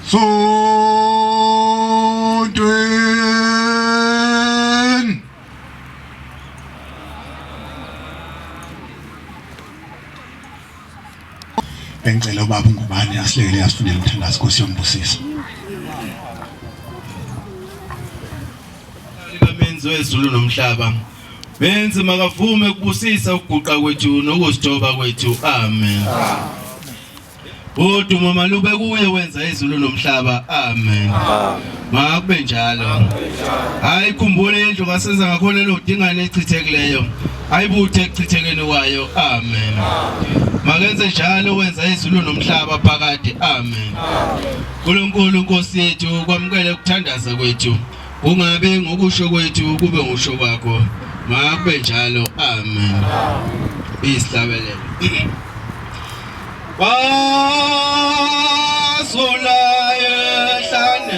Sontweni bengicela ubaba uNgubane asilekele asifundele umthandazo Nkosi yombusisa. Bamenzi wezulu nomhlaba benze makavume ukubusisa ukuguqa kwethu nokusithoba kwethu. Amen. Udumo malube kuye wenza izulu nomhlaba. Amen. Makube njalo. Hayi khumbule indlu ngasenza ngakhona lodingane echithekeleyo. Ayibuthe ekuchithekeni kwayo. Amen. Makenze njalo wenza izulu nomhlaba phakade. Amen. Nkulunkulu Nkosi yethu kwamukele ukuthandaza kwethu. Ungabe ngokusho kwethu kube ngusho kwakho. Makube njalo. Amen. Isihlabelelo. Basulaye hlane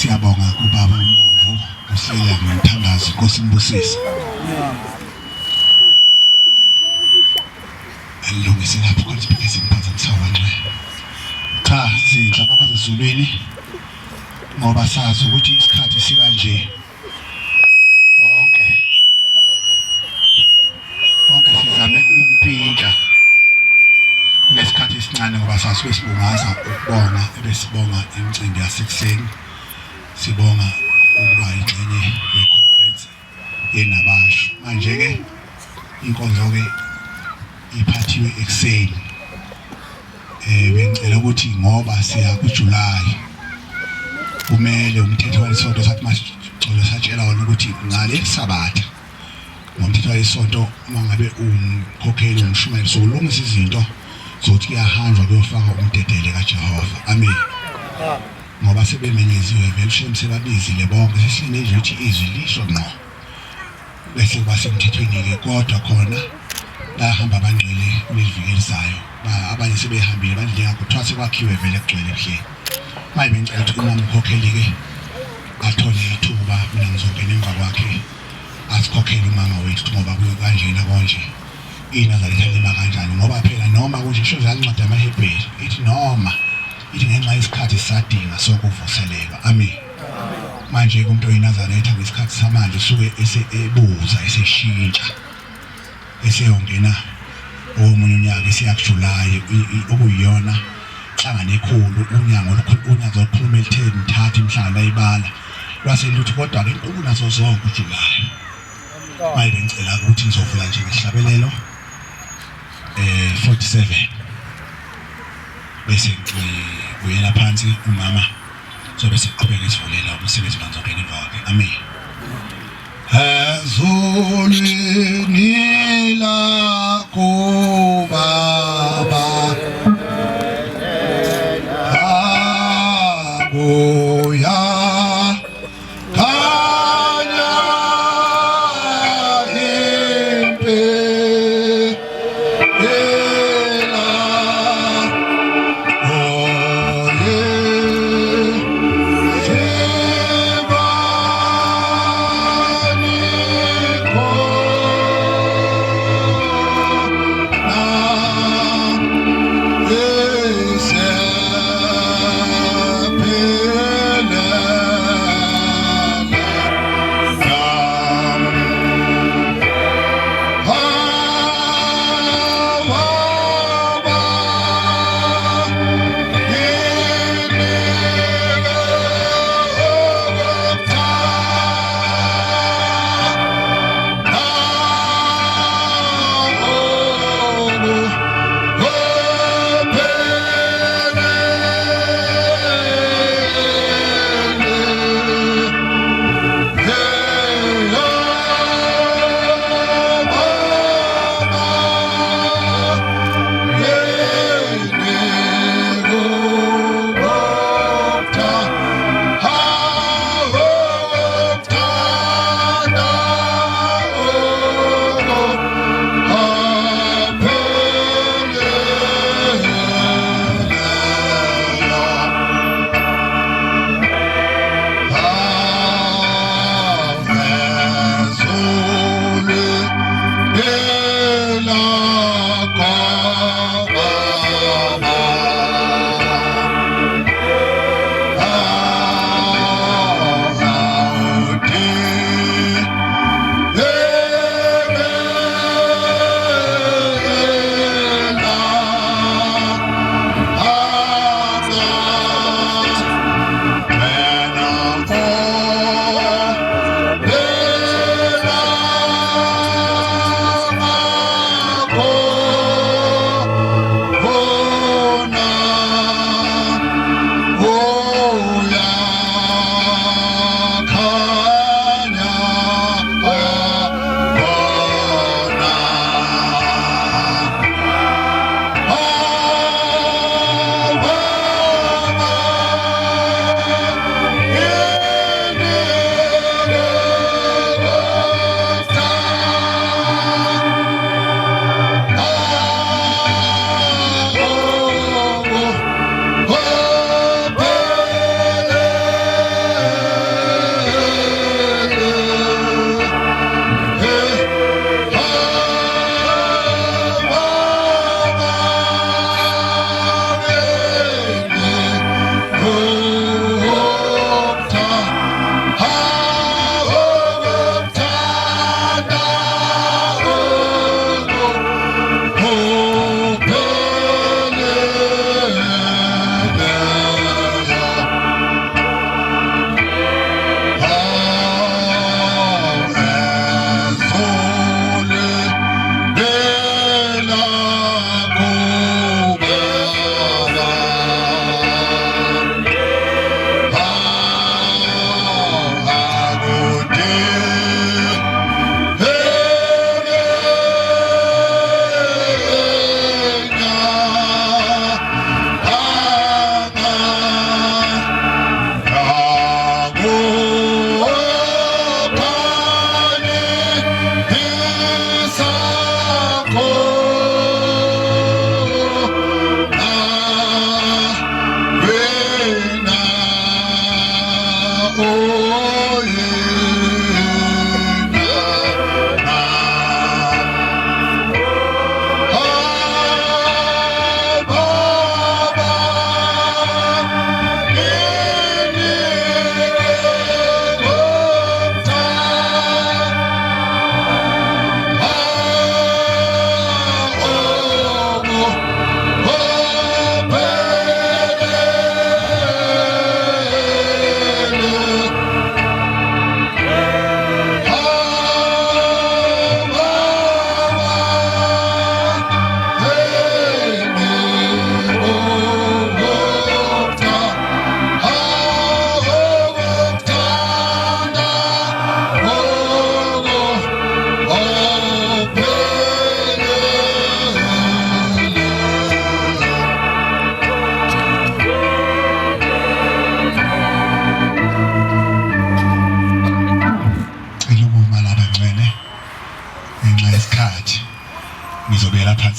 Siyabonga ubaba uMbovu usilela ngomthandazo Nkosi imbusisa. Alungise lapho konke sibhekise impazamiso wanje. Cha sidla baba ezulwini ngoba sazi ukuthi isikhathi sikanje. Konke sizame ukumpintsha. Lesikhathi esincane ngoba sazi besibungaza ukubonga ebesibonga imicimbi yasekuseni. Sibonga ukuba ingxenye yeconference yenabasho. Manje ke inkonzo ke iphathiwe ekseni. Bengicela ukuthi ngoba siya kuJuly kumele umthetho wesonto sathi masicela satshela wona ukuthi ngale Sabatha ngomthetho wesonto mangabe umkhokheli umshumayeli sokulungisa izinto zokuthi kuyahanjwa kuyofaka umdedele kaJehova. Amen. Ngoba sebemenyeziwe vele sebabizile bonke sesinezwe ukuthi izwi lisho ngqo bese kwasemthethweni ke kodwa khona bahamba abangcwele kulivikelisayo abanye sebehambile bandle ngakuthiwa sekwakhiwe vele egcwele ebuhleni. Maye bengicela ukuthi uma umkhokheli ke athole ithuba mina ngizongena emva kwakhe asikhokhele umama wethu ngoba kuyo kanjena konje inazaletha lema kanjani ngoba phela noma kunje isho zancwadi amaHebheru ithi noma ithi ngenxa yesikhathi sadinga sokuvuselelwa amen manje umuntu oyinazaretha ngesikhathi samanje usuke esebuza eseshintsha eseyongena omunye unyaka esiya kuJulayi okuyiyona hlangane ekhulu unyango olukhuluma elitheni mthatha imhlanga layibala lwasentuthi kodwa ke inkulu nazo zonke uJulayi manje ngicela ukuthi ngizovula nje ngesihlabelelo 47 bese ngiyela phansi umama sobe siqhubeka isivulela umsebenzi manzongena emva kwakhe amen ezulwini lakho baba abuya khanya impela oye sebani kona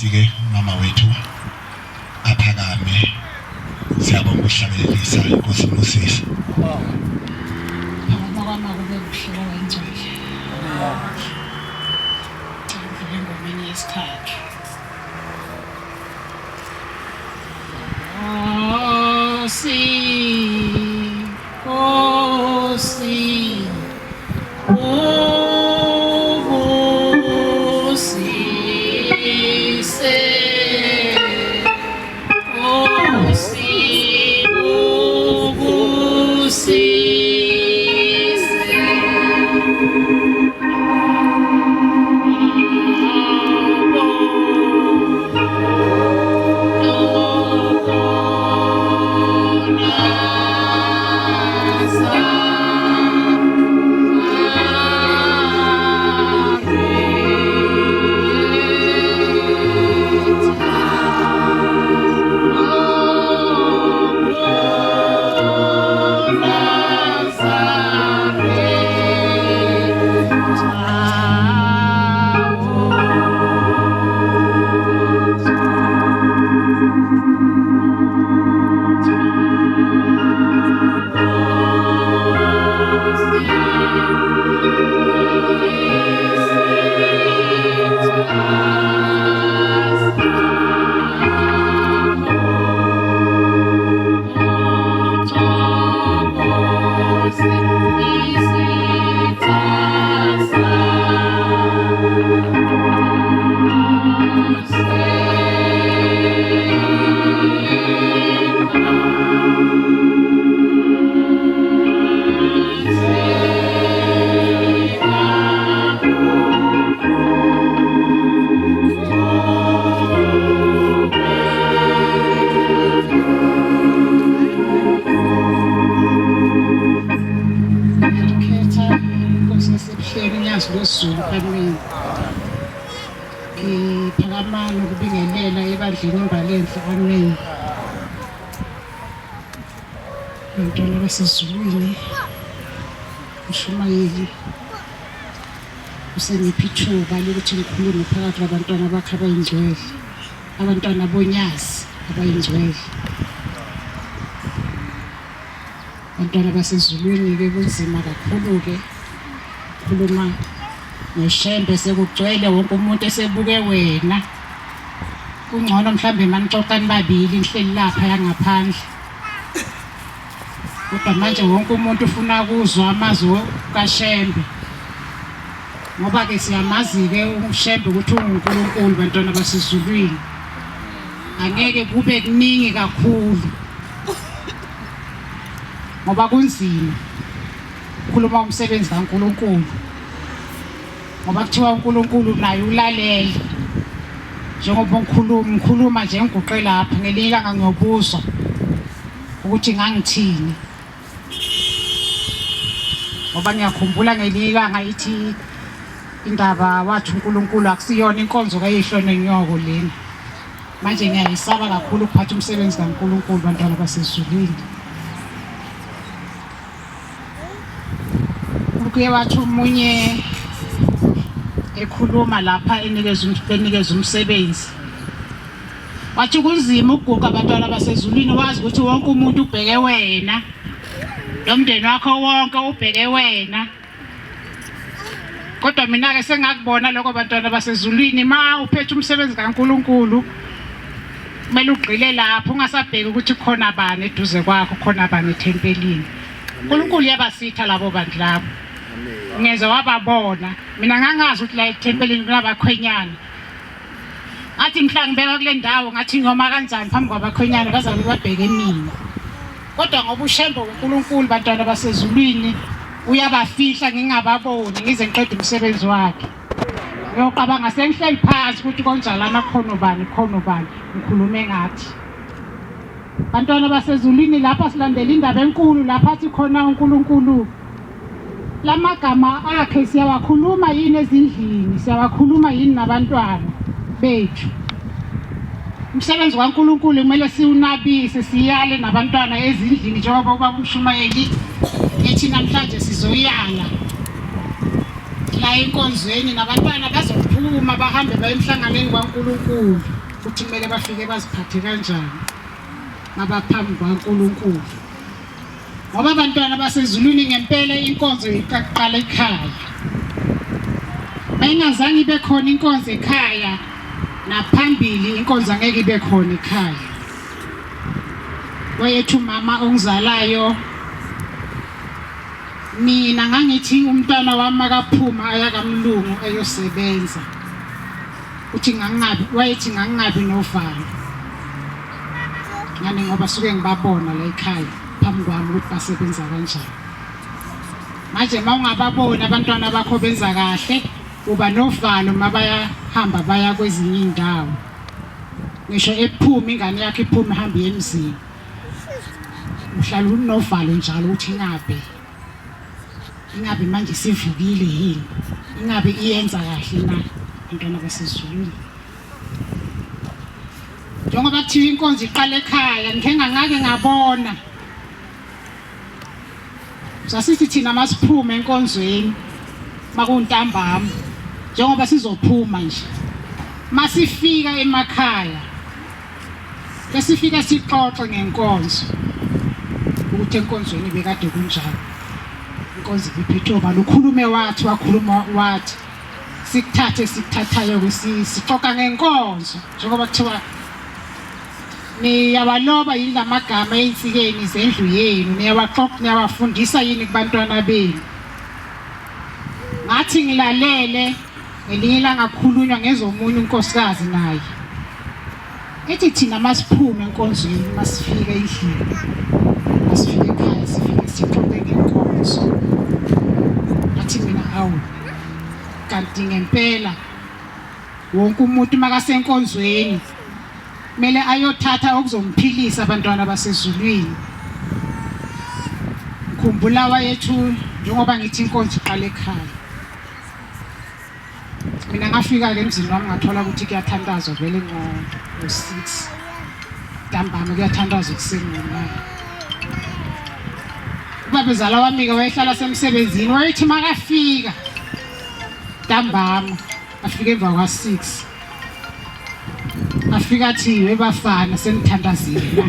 ke mama wethu aphakame siyabonga ukuhlabelelisa inkosi inosisi Mama kube kuhlela wayingcwele. Ngivele ngomini yesikhathi. Lwesizulu kamini ngiphakamana ukubingelela ebandleni imbalenhle kamini bantwana basezulwini uShumayeli useniphi ithuba lokuthi ngikhulume phakathi kwabantwana bakhe abayingcwele abantwana bonyazi abayingcwele bantwana basezulwini ke kunzima kakhulu ke khuluma ngeshembe sekugcwele wonke umuntu esebuke wena kungcono mhlambe manixoxa nibabili nihleli lapha yangaphandle kodwa manje wonke umuntu ufuna kuzwa amazwi kaShembe ngoba ke siyamazi ke uShembe ukuthi unguNkulunkulu bantwana basezulwini angeke kube kuningi kakhulu ngoba kunzima ukukhuluma umsebenzi kaNkulunkulu ngoba kuthiwa uNkulunkulu naye ulalela njengoba ngikhuluma nje ngiguqe lapha ngelinye ilanga ngiyobuzwa ukuthi ngangithini ngoba ngiyakhumbula ngelinye ilanga ithi indaba wathi uNkulunkulu akusiyona inkonzo kayihlo nenyoko lena manje ngiyayisaba kakhulu ukuphatha umsebenzi kaNkulunkulu bantwana basezulwini kuye wathi umunye ekhuluma lapha enikeza umsebenzi wathi kunzima ukuguqa abantwana basezulwini wazi ukuthi wonke umuntu ubheke wena nomndeni wakho wonke ubheke wena kodwa mina ke sengakubona lokho abantwana basezulwini ma uphethe umsebenzi kaNkulunkulu kumele ugqile lapho ungasabheki ukuthi khona bani eduze kwakho khona bani ethempelini uNkulunkulu yabasitha labo bantu labo ngeze wababona mina ngangazi ukuthi la ethempelini kunabakhwenyana athi mhla ngibeka kule ndawo ngathi ngiyoma kanjani phambi kwabakhwenyana bazabe babheke mina kodwa ngoba uShembe uNkulunkulu bantwana basezulwini uyabafihla ngingababoni ngize ngiqede umsebenzi wakhe ngiyoqabanga sengihleli phansi ukuthi konjalo amakhono bani ngikhulume ngathi bantwana basezulwini lapha silandela indaba enkulu lapha athi khona uNkulunkulu lamagama akhe siyawakhuluma yini ezindlini siyawakhuluma yini nabantwana bethu umsebenzi kaNkulunkulu kumele siwunabise siyale nabantwana ezindlini njengoba ubaba uMshumayeli ethi namhlanje sizoyala la enkonzweni nabantwana bazophuma bahambe baye emhlanganweni kaNkulunkulu ukuthi kumele bafike baziphathe kanjani ngabaphambi kwaNkulunkulu. Ngoba abantwana basezulwini ngempela inkonzo iqala ekhaya. Mayingazange ibe khona inkonzo ekhaya, naphambili inkonzo angeke ibe khona ekhaya. Wayethu mama ongizalayo, mina ngangithi umntwana wami akaphuma aya kaMlungu eyosebenza, uthi wayethi ngangabi novalo. Ngani ngoba suke ngibabona la ekhaya phambi kwami ukuthi basebenza kanjani. Manje mawungababona abantwana bakho benza kahle, uba novalo mabayahamba baya kwezinye indawo. Ngisho ephuma ingane yakhe iphuma ihamba emzini, uhlala unovalo njalo ukuthi ingabe manje sivukile yini, ingabe iyenza kahle na abantwana basezulwini. Njengoba kuthiwa inkonzo iqala ekhaya, ngake ngabona sasithi thina masiphume enkonzweni makuntambama, njengoba sizophuma nje, masifika emakhaya besifika sixoxe ngenkonzo ukuthi enkonzweni bekade kunjalo, inkonzo iphethwe ba lukhulume wakhuluma wathi sikuthathayo sixoxa ngenkonzo. Njengoba kuthiwa niyawaloba yini lamagama einsikeni zendlu yenu, niyawafundisa yini kubantwana benu. Ngathi ngilalele ngelinye ilanga kukhulunywa ngezomunye unkosikazi naye ethi thina masiphume enkonzweni, masifika endlini, masifika ekhaya, sifike sixoxe ngenkonzo. Athi mina awu, kanti ngempela wonke umuntu makasenkonzweni kumele ayothatha okuzomphilisa abantwana basezulwini. Ngikhumbula wayethu, njengoba ngithi inkonzo iqala ekhaya, mina ngafika ke emzini wami ngathola ukuthi kuyathandazwa vele ngo-6 ntambama, kuyathandazwa ekuseni ngo-9. Ubabezala wami-ke wayehlala semsebenzini, wayethi makafika ntambama, afike emva kwa-6, afika athi webafana senithandazile.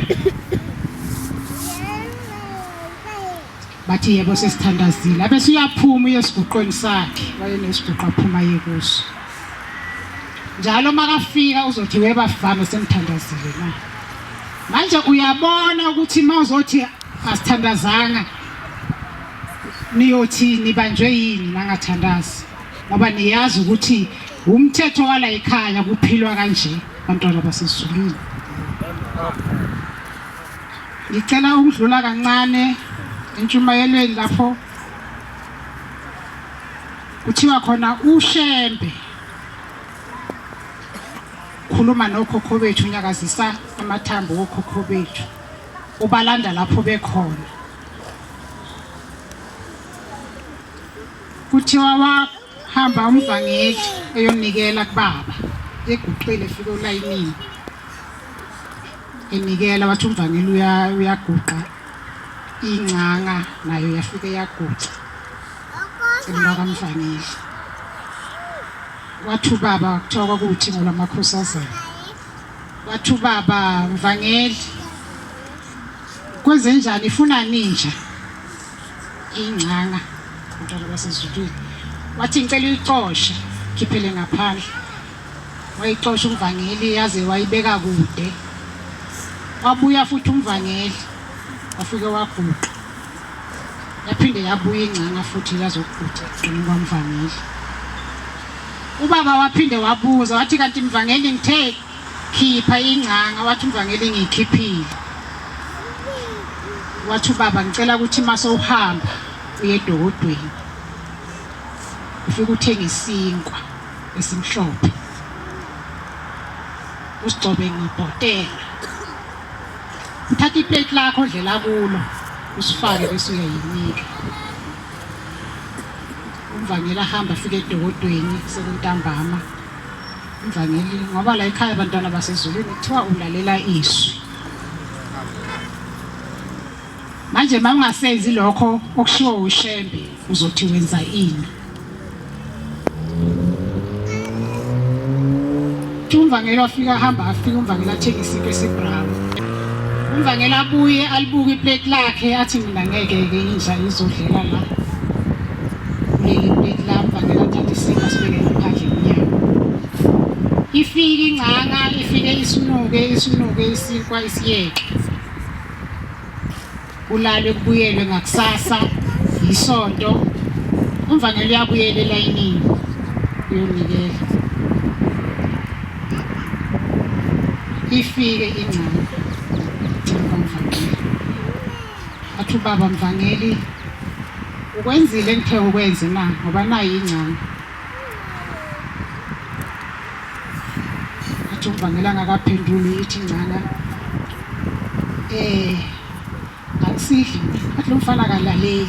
Bathi yebo sesithandazile. Abese uyaphuma uyesiguqweni sakhe, wayenesiguqo aphuma yekuso. Njalo makafika uzothi webafana senithandazile na. Manje uyabona ukuthi mawuzothi asithandazanga niyothi nibanjwe yini nangathandazi, ngoba niyazi ukuthi umthetho wala ekhaya kuphilwa kanje abantwana basezulwini. Ngicela ukudlula kancane entshumayelweni lapho kuthiwa khona uShembe khuluma nokhokho bethu, unyakazisa amathambo wokhokho bethu, ubalanda lapho bekhona. Kuthiwa wahamba umvangeli eyonikela kubaba, eguqile efike ulayinini enikela, wathi umvangeli uyaguqa ingcanga nayo yafike yaguqa emva kamvangeli. Wathi ubaba, kuthiwa kwakuthi ngolamakhosazana, wathi ubaba, mvangeli kwenzenjani, ifuna ninja ingcanga abantwana basezulwini. Wathi ngicela uyixoshe khiphele ngaphandle. Wayixosha umvangeli yaze wayibeka kude. Wabuya futhi umvangeli wafike waguqa, yaphinde yabuya ingcanga futhi yazoguqa egcini kwamvangeli. Ubaba waphinde wabuza, wathi kanti mvangeli ngithe khipha ingcanga, wathi umvangeli ngiyikhiphile. Wathi ubaba, ngicela ukuthi masowuhamba uye edokodweni ufike uthenga isinkwa esimhlophe, usigcobe ngebhotela, uthatha iplate lakho odlela kulo usifake bese uyayinika. Umvangeli ahamba afike edokodweni sekuntambama. Umvangeli ngoba la ekhaya abantwana basezulwini kuthiwa ulalela izwi. Manje mangasenzi lokho okushiwo uShembe uzothi wenza ini? uthi umvangeli wafika hamba afika umvangeli athenga isikho esibrown. Umvangeli abuye alibuka iplate lakhe athi mina ngeke ke inja izodlela la. Leli plate la umvangeli athatha isikho asibeke ngaphandle emnyango. Ifike ingcanga ifike isinuke isinkwa isiyeke. Ulale kubuyelwe ngakusasa isonto. Umvangeli uyabuyela elayinini uyonikela. Ifike ingcanga umvangeli athi ubaba mvangeli ukwenzile engithe ukwenze na ngoba nayi ingcanga. Athi umvangeli angakaphenduli ithi ingcanga akusidli. Athi lo mfana akalaleli.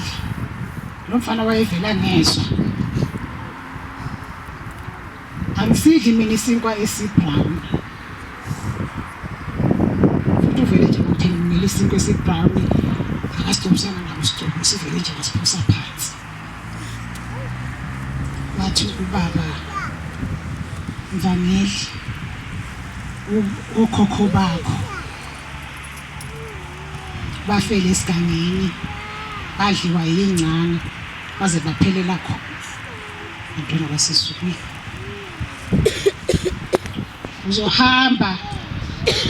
Lo mfana wayevela ngezwe. Angisidli mina isinkwa esibrown. Futhi uvele nje ngithenga isinkwa esibrown akasitobusana nabo sitobu sivele nje ngasiphosa phansi. Wathi ubaba mvangeli ukhokho bakho bafele esigangeni badliwa yingcanga baze baphelela khona abantwana basesukweni. Uzohamba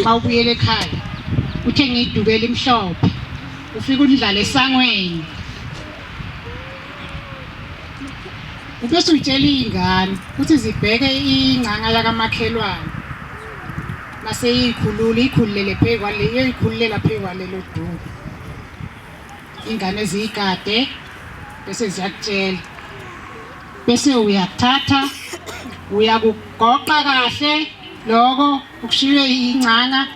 mawubuyela ekhaya uthenge idubela imhlophe ufike udlala esangweni ubese utshela izingane ukuthi zibheke ingcanga yakamakhelwane mase ikhululele phekwale iyikhululela phekwalelo duku. Ingane ziyigade bese ziyakutshela bese uyathatha uyakugoqa kahle lokho ukushiwe ingcanga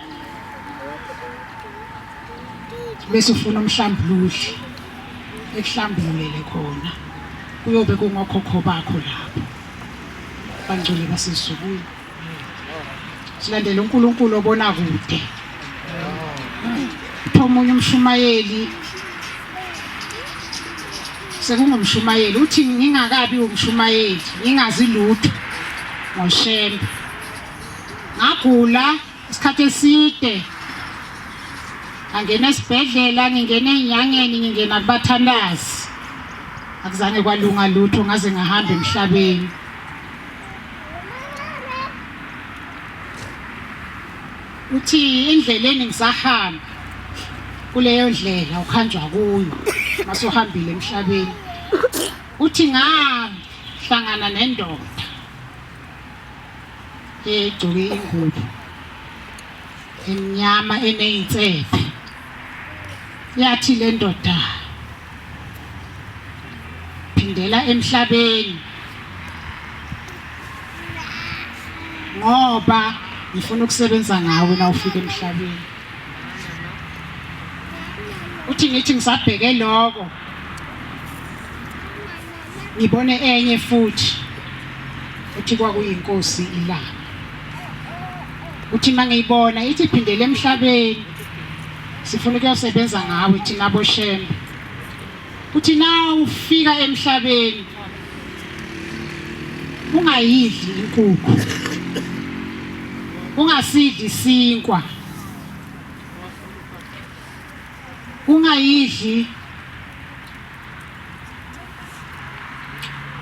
bese ufuna umhlambululi ekuhlambulele khona kuyobe kungokhokho bakho lapho bangcwele basesukweni. Silandele uNkulunkulu obona kude. Thomunye umshumayeli sekungumshumayeli uthi ngingakabi umshumayeli ngingazi lutho ngoshembe. Ngagula isikhathi eside angena esibhedlela ngingena enyangeni ngingena kubathandazi akuzange kwalunga lutho ngaze ngahamba emhlabeni. Uthi indleleni ngisahamba kuleyo ndlela ukhanjwa kuyo masuhambile emhlabeni. Uthi ngahlangana nendoda egcoke ingubo emnyama eneyintsephe. Yathi le ndoda phindela emhlabeni ngoba ngifuna ukusebenza ngawe na ufike emhlabeni. Uthi ngithi ngisabheke lokho ngibone enye futhi uthi kwakuyinkosi ilanga. Uthi mangiyibona ithi phindele emhlabeni sifuna ukuyosebenza ngawe thina boshembe. Uthi na ufika emhlabeni ungayidli inkukhu ungasidli isinkwa ungayidli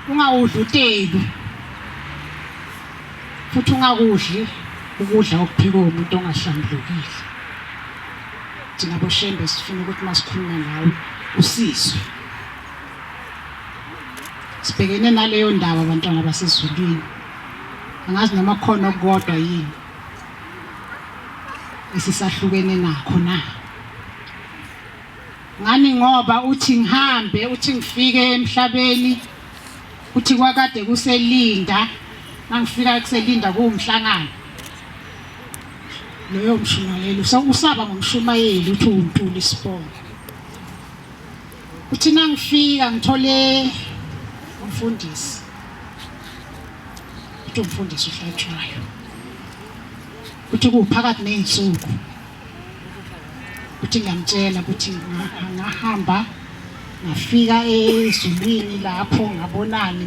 ungawudli utelu futhi ungakudli ukudla okuphekwe umuntu ongahlambulukile. Thina boshembe sifuna ukuthi masikhuluma nawe usizwe. Sibhekene naleyo ndaba abantwana basezulwini. Angazi noma khona okukodwa yini isisahlukene nakho na. Ngani ngoba uthi ngihambe uthi ngifike emhlabeni uthi kwakade kuselinda mangifika kuselinda kuumhlangano. Leyo mshumayeli usaba ngomshumayeli uthi untuli isibongo. Uthi nangifika ngithole umfundisi. Uthi umfundisi uhlatshwayo. Uthi kuphakathi nezinsuku. Uthi ngiyamtshela ukuthi ngahamba ngafika ezulwini lapho ngabonani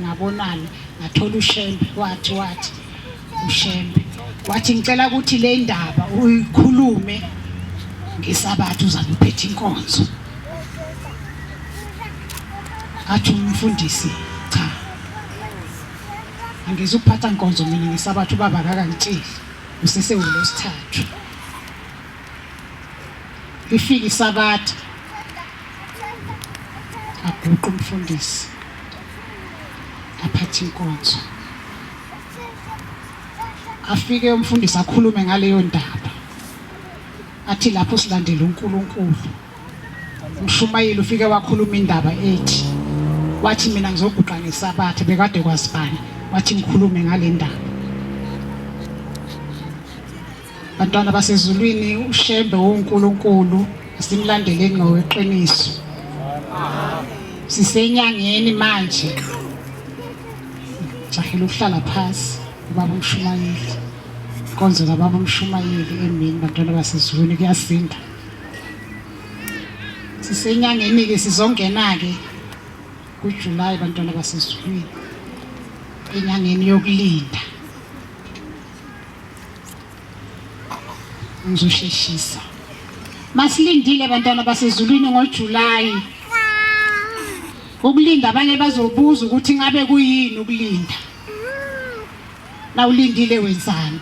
ngathola ushembe wathi ushembe wathi ngicela ukuthi le ndaba uyikhulume ngesabatha uzabe uphethe inkonzo. Athi umfundisi cha, angizuphatha inkonzo mina ngesabatha, ubaba akangitsheli, usesewulosithathu. Ifika isabatha aguqa umfundisi aphathe inkonzo. Afike umfundisi akhulume ngaleyo ndaba, athi lapho silandele uNkulunkulu. Umshumayeli ufike wakhuluma indaba ethi, wathi mina ngizoguqa ngesabatha, bekade kwasibani, wathi ngikhulume ngale ndaba. Bantwana basezulwini, ushembe woNkulunkulu simlandeleni ngoweqiniso. Sisenyangeni manje, jahela ukuhlala phasi ubaba umshumayeli, inkonzo kababa umshumayeli emini. Bantwana basezulwini kuyasinda, sisenyangeni ke sizongena ke kuJulayi. Bantwana basezulwini, enyangeni yokulinda. Ngizosheshisa, masilindile bantwana basezulwini ngoJulayi. Ukulinda abanye bazobuza ukuthi ngabe kuyini ukulinda. Na ulindile wenzani?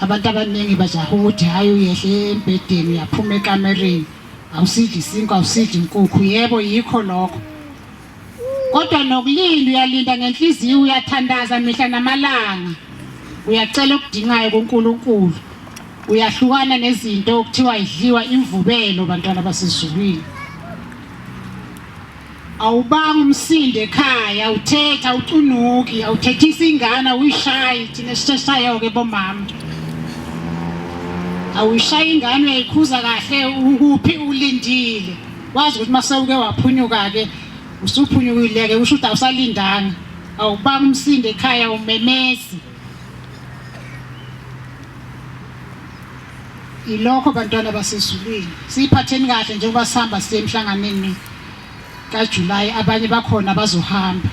Abantu abaningi bajaha ukuthi hayi uyehle embedeni uyaphuma ekamereni, awusidli isinkwa, awusidli inkukhu. Yebo, yikho lokho. Kodwa nokulinda, uyalinda ngenhliziyo, uyathandaza mihla namalanga, uyacela okudingayo kuNkulunkulu, uyahlukana nezinto okuthiwa idliwa imvubelo. Bantwana basezulwini, awubanga umsindo ekhaya, uthetha awucunuki, awuthethisa ingane, uyishayi. Thina sisheshayo ke bomama, awuyishayi ingane, uyayikhuza kahle. Ukuphi ulindile, wazi ukuthi masewuke waphunyuka ke usuphunyukile, usho ukuthi awusalindanga. Awubanga umsindo ekhaya, umemesi. Ilokho bantwana basezulwini, siphatheni kahle njengoba sihamba siye emhlanganeni kaJulayi. Abanye bakhona bazohamba,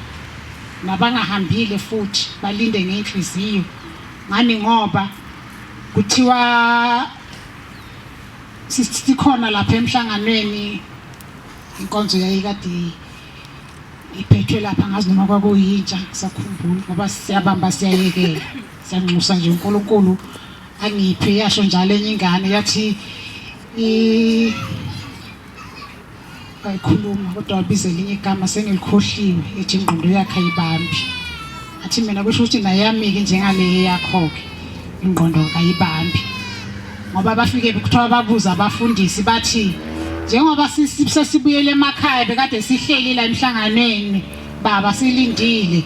nabangahambile futhi balinde ngenhliziyo. Ngani ngoba kuthiwa sikhona lapha emhlanganweni, inkonzo yayikade iphethwe lapha, ngazi noma kwakuyintsha, ngisakhumbula ngoba siyabamba siyayekela, siyanxusa nje uNkulunkulu angiphe. Yasho njalo enye ingane yathi bayikhuluma kodwa wabiza elinye igama sengilikhohliwe, ethi ingqondo yakhe ayibambi. Athi mina kusho ukuthi nayami-ke njengale yakho-ke ingqondo kayibambi. Ngoba bafike kuthiwa babuza abafundisi bathi, njengoba sesibuyele emakhaya, bekade sihleli la emhlanganweni baba silindile,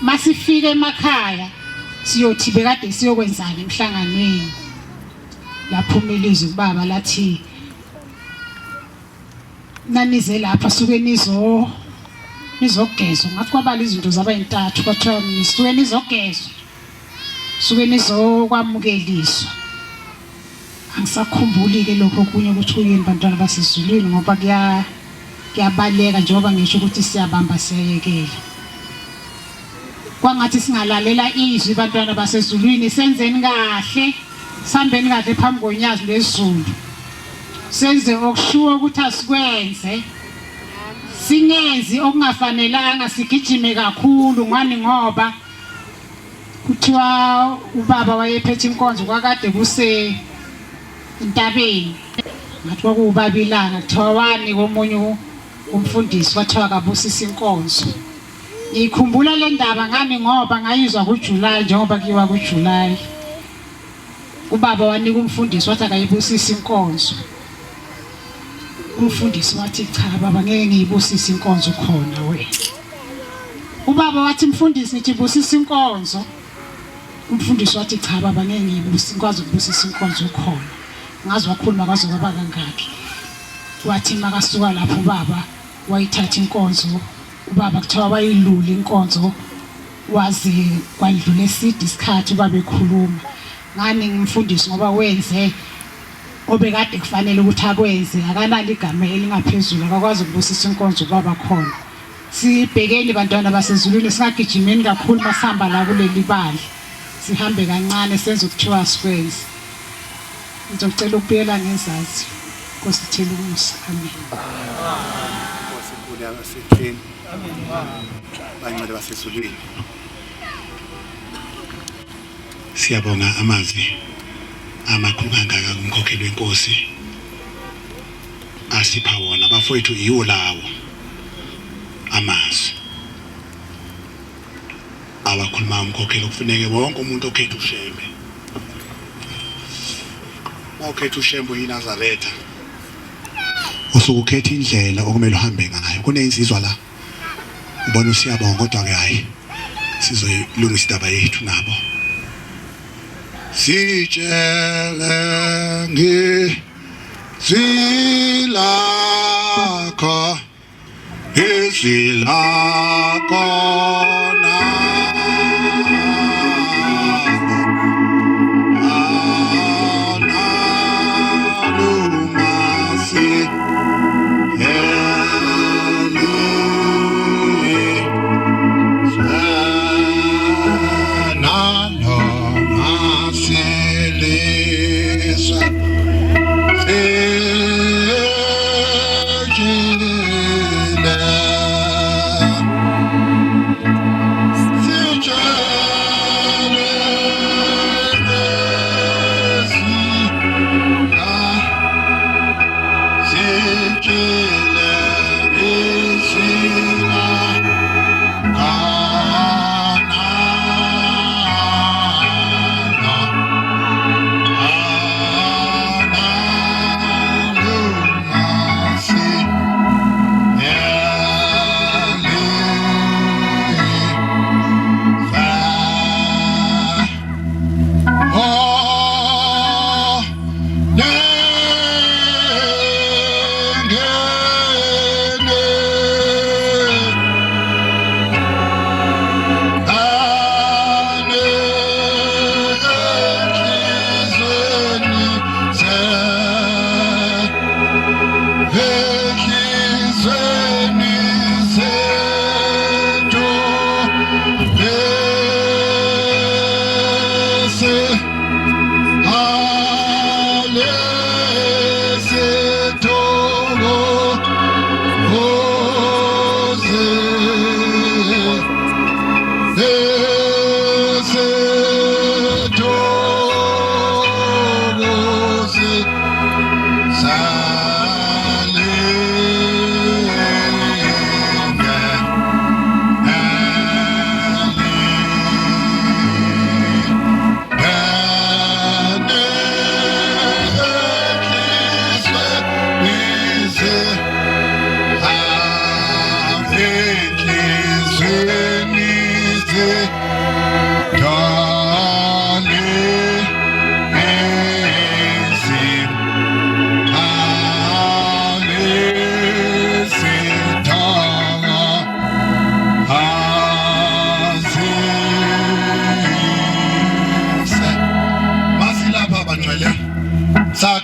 masifike emakhaya siyothi bekade siyokwenzana emhlanganweni. Laphuma ilizwi kubaba lathi, nanize lapha suke nizogezwa. Ngathi kwabala izinto zabayintathu, kwathiwa nisuke nizogezwa, suke nizokwamukeliswa. Angisakhumbuli ke lokho kunye ukuthi kuyini bantwana basezulwini, ngoba kuyabaleka njengoba ngisho ukuthi siyabamba siyayekela. Kwangathi singalalela izwi bantwana basezulwini, senzeni kahle, sihambeni kahle phambi konyazi lwezulu, senze okushuwa ukuthi asikwenze, singenzi okungafanelanga, sigijime kakhulu. Ngani ngoba kuthiwa ubaba wayephethe inkonzo kwakade kuse intabeni, ngathi kwakuwubabilanga, kuthiwa wani komunye umfundisi kwathiwa kabusisa inkonzo. Ngikhumbula le ndaba ngani ngoba ngayizwa kuJulayi, njengoba kuyiwa kuJulayi. Ubaba wanika umfundisi wathi akayibusisa inkonzo. Umfundisi wathi cha baba, ngeke ngiyibusise inkonzo khona wena. Ubaba wathi mfundisi ngithi busisa inkonzo. Umfundisi wathi cha baba, ngeke ngiyikwazi ukubusisa inkonzo khona. Ngazi wakhuluma kwaze kwaba kangaki. Wathi makasuka lapho ubaba wayithatha inkonzo, ubaba kuthiwa wayilula inkonzo, wazi kwandlula eside isikhathi ubaba ekhuluma. Ngani ngimfundisi ngoba wenze obekade kufanele ukuthi akwenze, akanalo igama elingaphezulu, akakwazi ukubusisa inkonzo ubaba khona. Sibhekeni bantwana basezulwini, singagijimeni kakhulu masihamba la kuleli bandla, sihambe kancane senze ukuthiwa sikwenze. Ngizocela ukubuyela ngezazi. Nkosi ithele umusa. Amen. Nkosi yasekhini. Bangcwele basezulwini. Siyabonga amazwi amakhulu kangaka kumkhokheli wenkosi asipha wona bafowethu yiwo lawo amazwi abakhuluma umkhokheli kufuneke wonke umuntu okhetha ushembe mawukhetha ushembe yiNazaretha usukukhetha indlela okumele uhambe ngayo kunensizwa la ubona usiyabonga kodwa ke hayi sizoyilungisa indaba yethu nabo sitshele ngizilakho izilakho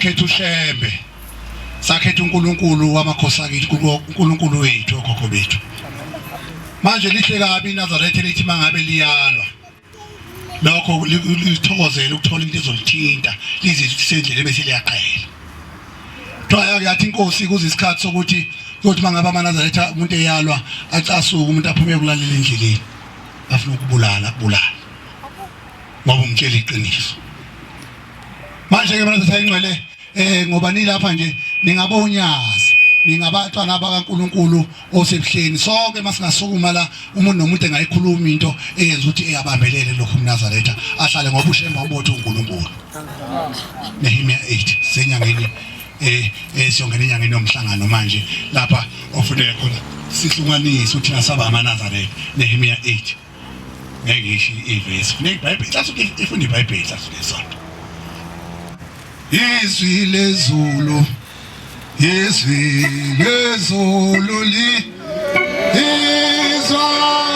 sakhetha ushembe sakhetha uNkulunkulu wamakhosi akithi uNkulunkulu wethu okhokho bethu manje lihle kabi iNazaretha lithi mangabe liyalwa lokho lithokozela ukuthola into ezolithinta lizisendlele bese liyaqhela thoya yathi inkosi kuze isikhathi sokuthi ukuthi mangabe amaNazaretha umuntu eyalwa acasuka umuntu aphume ukulalela endleleni afuna ukubulala ngoba umtshela iqiniso manje ke manje sayingcwele ngoba nilapha nje ningabonyazi ningabatwana bakaNkuluNkulu osebuhleni sonke masingasukuma la umuntu nomuntu engayikhuluma into eyenza ukuthi eyabambelele lokho uNazaretha ahlale ngoba ushemba ubotho uNkulunkulu Nehemiya 8 senyangeni siyongena enyangeni yomhlangano manje lapha ofuneka khona sihlunganise uthina saba amaNazaretha Nehemiya 8 ngeke ishi ivesi neBhayibheli hlasuke ifunda iBhayibheli hlasuke sonke izwi lezulu li izwakele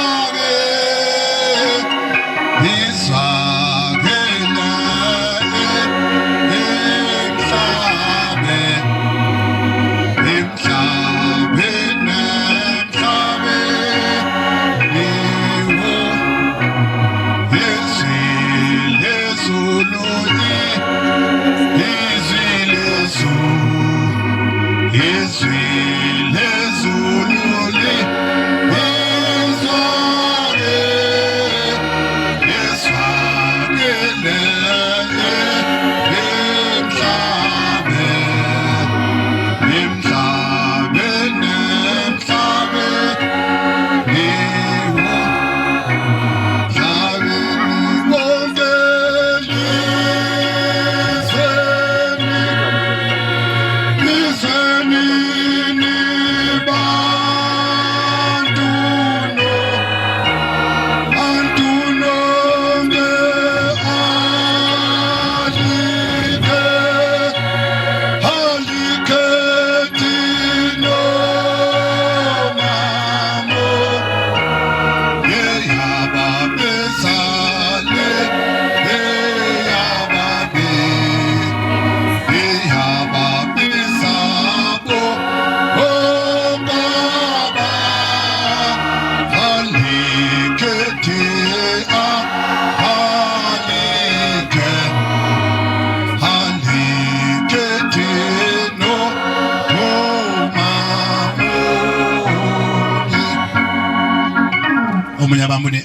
abambone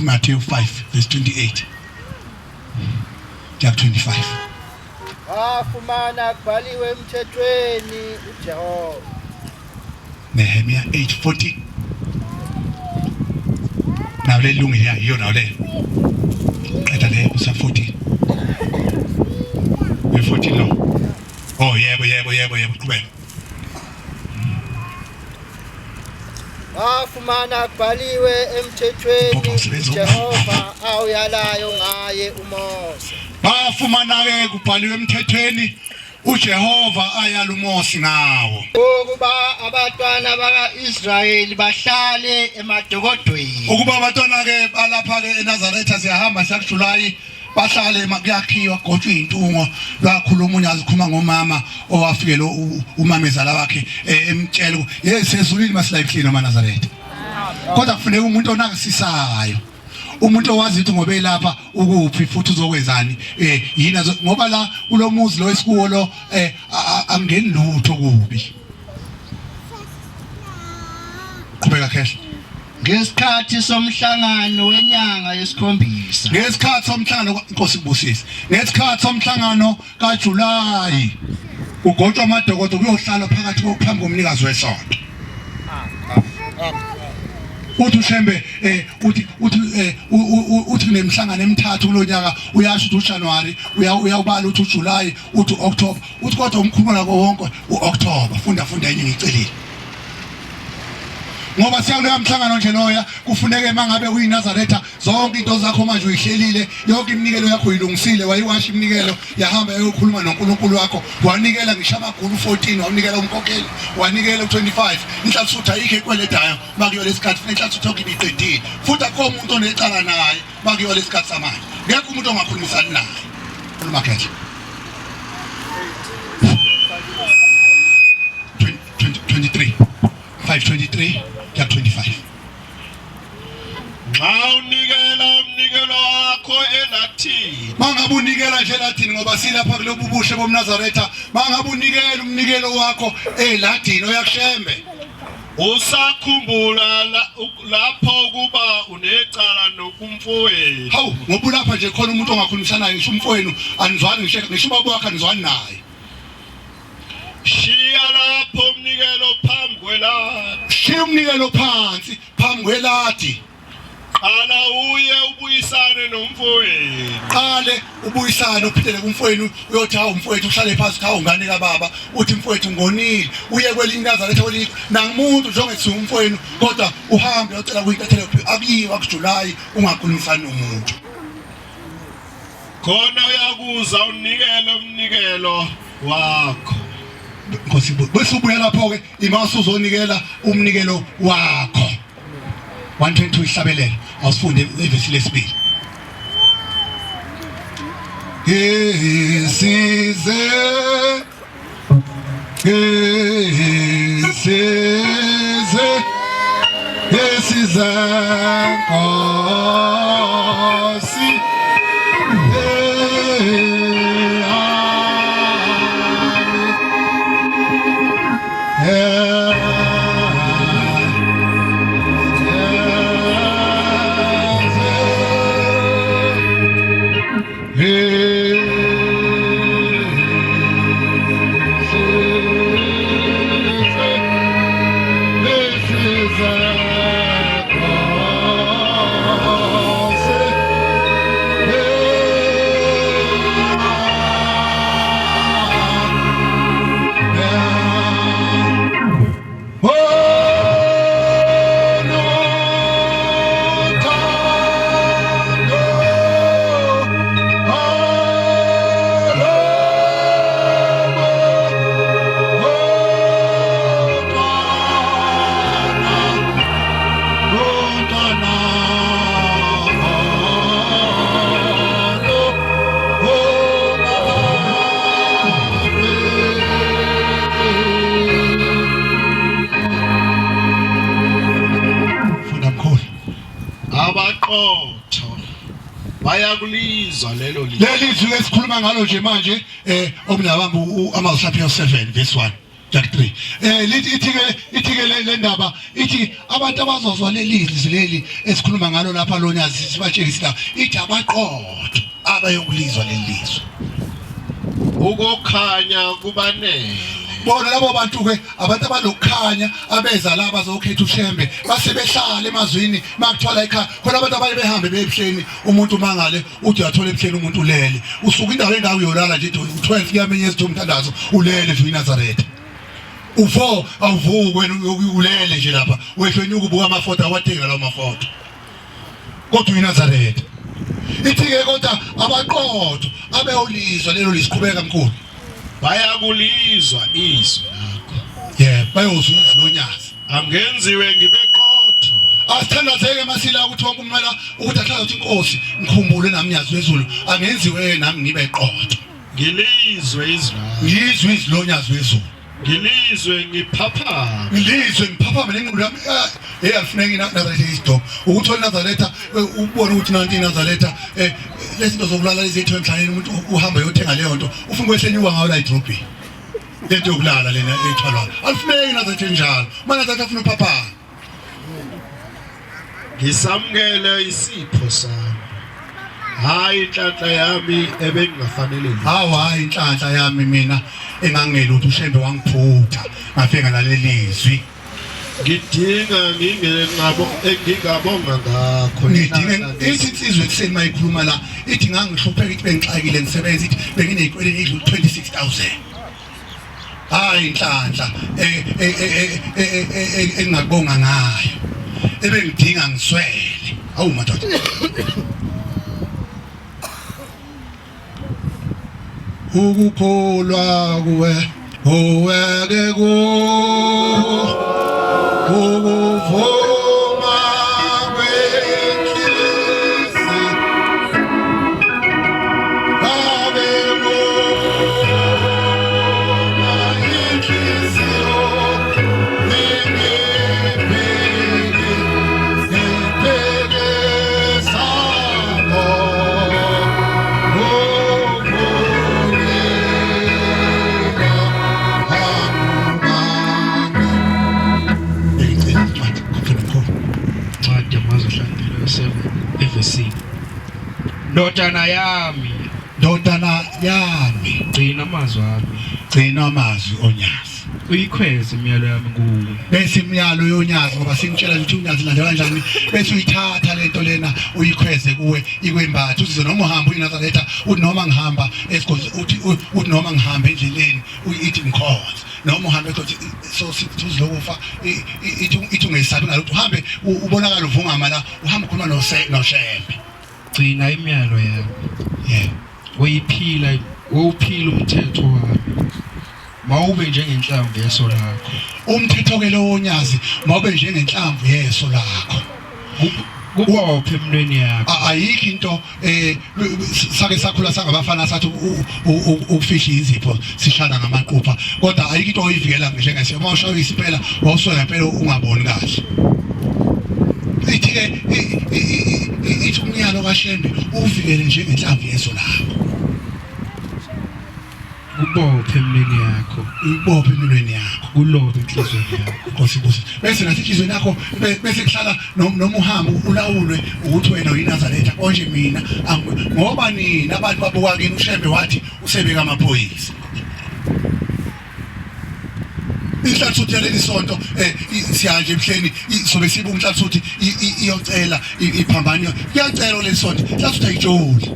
Matthew 5 verse 28 kuya 25. Afumana kubhaliwe emthethweni uJehova. Nehemiah 8:40. Naw le lungile yayo naw le. Qeda le kusa 40. We 40 lo. Oh yebo qhubeka. Afumana kubhaliwe emthethweni uJehova awuyalayo ngaye uMose. Bafumana ke kubhaliwe emthethweni uJehova ayala uMose ngawo. Ukuba abantwana bakaIsrayeli bahlale emadokodweni. Ukuba abantwana ke balapha ke eNazaretha siyahamba siyakuJulayi bahlale kuyakhiwa gotshwe intungo lwakhuluma umunye azikhuluma ngomama owafike lo umamezala wakhe emtshela yesezulwini masilayifini eNazaretha. Kodwa kufuneka umuntu onakasisayo. Umuntu owazi ukuthi ngobe lapha ukuphi futhi uzokwenzani yina ngoba la kulomuzi lo esikuwo lo angeni lutho kubi. Qhubeka khehla. Ngesikhathi somhlangano wenyanga yesikhombisa. Ngesikhathi somhlangano Nkosi Busisi. Ngesikhathi somhlangano kaJulayi ugotshwa amadokodo kuyohlala phakathi kophambi komnikazi wesonto. Uthi ushembe uthi kunemhlangano emithathu kulonyaka uyasho ukuthi uJanuary uyawubala uthi uJuly uthi October uthi kodwa umkhumbulo wonke uOctober funda enye ngicelile ngoba siyawuleya mhlangano nje loya kufuneke mangabe uyiNazaretha zonke into zakho manje uyihlelile yonke iminikelo yakho uyilungisile wayiwasha iminikelo yahamba eyokhuluma noNkulunkulu wakho wanikela ngisho amagulu 14 wanikela umkhokheli wanikela u25 inhlasutha ayikho ekweletayo makuyo lesikhathi inhlasutha okubiqedile futhi akho umuntu onecala naye makuyo lesikhathi samanje ngeke umuntu ongakhulumisani naye khuluma khetha 23 523 ya 25 Nxa unikela umnikelo wakho eLatin. Mangabe unikela nje eLatin ngoba silapha kulobu bushe bomNazaretha mangabe unikela umnikelo wakho eLatin oyakushembe usakhumbula lapho kuba unecala nokumfowenu. Hawu ngoba ulapha nje khona umuntu ongakhulumisanayo ngisho umfowenu anizwani ngisho ubaba wakhe anizwani naye. Shiya lapho umnikelo phambi kwelati. Shiya umnikelo phansi phambi kwelati. Qala uye ubuyisane nomfowenu. Qale ubuyisane uphithele kumfowenu uyothi hawu mfowethu uhlale phansi kha ungane kaBaba uthi mfowethu ngonile uye kwelinye Nazaretha kwelinye nangumuntu njengothi umfowenu kodwa uhambe uyocela kuyintathelo akuyiwa kuJuly ungakhulumisani nomuntu. Khona uyakuza unikele umnikelo wakho. Nkosi bese ubuya lapho ke imase uzonikela umnikelo wakho 122 ihlabelelo awusifunde evesi lesibili Yesize Nkosi abaqotho bayakulizwa lelo lizwi. Lelizwi esikhuluma ngalo nje manje okunabamba amazwi 7 verse 1 Jack 3 lithi ithi le ndaba ithi abantu abazozwa lelizwi leli esikhuluma ngalo lapha lonyazi sibatshengisa la ithi abaqotho abayokulizwa lelizwi ukukhanya kubanele bona labo bantu ke abantu abalokukhanya abeza la bazokhetha ushembe base behlala emazwini makuthola ekhaya khona abantu abaye behambe beyebuhleni umuntu mangale uthi uyathola ebuhleni umuntu ulele usuka indawo endawo uyolala nje 12 kuyamenye esithomthandazo ulele nje uNazaretha ufo awuvukwe ulele nje lapha wehlweni ukubuka amafoto awathenga lawo mafoto kodwa uNazaretha ithi ke kodwa abaqotho abeyolizwa lelo lisiqhubeka mkhulu bayakulizwa izwi lakho bayozwa izilonyazi angenziwe ngibeqotho asithandazeke masila ukuthi wonke umela ukuthi ahlala uthi inkosi ngikhumbule nami nyazi wezulu angenziwe nami ngibe qotho ngilizwe izwi lakho ngizwe izilonyazi wezulu ngilizwe ngiphaphama ngilizwe ngiphaphama nenqondo yami ayifuneki Nazaretha isidom ukuthi uNazaretha ubone ukuthi nanti iNazaretha lezinto zokulala lezitho emhlabeni umuntu uhamba yothenga leyo nto ufuna kwehlenyuka ngayo la edrobheni lento yokulala lena ethwalwa alifuneki Nazaretha njalo Nazaretha afuna uphaphama ngisamukele isipho sami hayi inhlanhla yami ebengingafanele hayi inhlanhla yami mina engangelo ukuthi ushembe wangiphutha ngafika lalelizwi ngidinga engingabonga ngakho ngidinga ithi insizwe ekseni mayikhuluma la ithi ngangihlupheka ithi bengixakile ngisebenza ithi bengineyikweleni edlula 26000 hayi inhlanhla engingabonga ngayo ebengidinga ngiswele awu madoda ukukholwa kuwe oweke ukuvuma kwenhliziyo abekona inhliziyo ngibheke sabo Ndodana yami gcina amazwi ami gcina amazwi onyazi uyikhweze imiyalo yami kuwe bese imiyalo yonyazi ngoba singitshela ukuthi unyazi lande kanjani bese uyithatha lento lena uyikhweze kuwe ikwembatha uthi noma uhamba uNazaretha uthi noma ngihamba esigodzi uthi noma ngihamba endleleni uyithi ngikhoze noma uhambe ekhothe so sizokufa ithi ungesabi ngalokuthi uhambe ubonakala uvungama la uhamba khona noshembe gcina imiyalo yami uphila umthetho wami mawube njengenhlamvu yeso lakho umthetho ke lo wonyazi mawube njengenhlamvu yeso lakho kubophe emnweni yakho ayikho into sake sakhula sangabafana sathi ufisha izipho sishana ngamaqupha kodwa ayikho into oyivikela ngisho ngase mawushaya isipela wawusona ngempela ungaboni kahle ithi ke ithi umnyalo kaShembe uvikele njengenhlamvu yeso lakho kubophe emnweni yakho ibophe emilweni yakho kulobe enhlizweni yakho Nkosi bese nathi inhlizweni yakho bese kuhlala noma uhamba ulawulwe ukuthi wena uyiNazaretha konje mina ngoba nina abantu babuka kini uShembe wathi usebeka amaphoyisa inhlanhla yaleli sonto siyanje ebuhleni sobe sibuka inhlanhla ukuthi iyocela iphambano iyacela leli sonto inhlanhla ayitsholi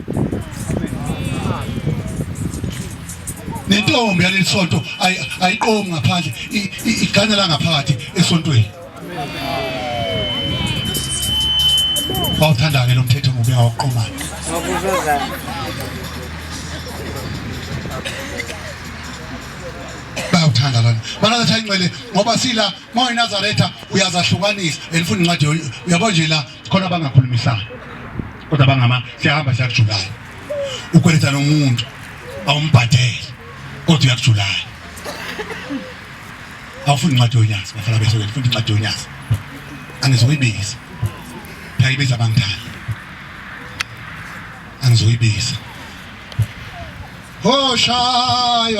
nentombi yaleli sonto ayiqomi ngaphandle iganya la ngaphakathi esontweni awuthanda ke lo mthetho ngoba uyawuqomana bayawuthanda lana banathi ayingcele ngoba sila mawuyiNazaretha uyazahlukanisa elifuna incwadi uyabona nje la khona abangakhulumisana kodwa bangama siyahamba siyakujulayo ukweleta nomuntu awumbhadele kodwa uyakujulayo awufuni incwadi yonyazi bafana bese ufuna incwadi yonyazi angizoyibiza uyayibiza bangithanda angizoyibiza hoshaywayo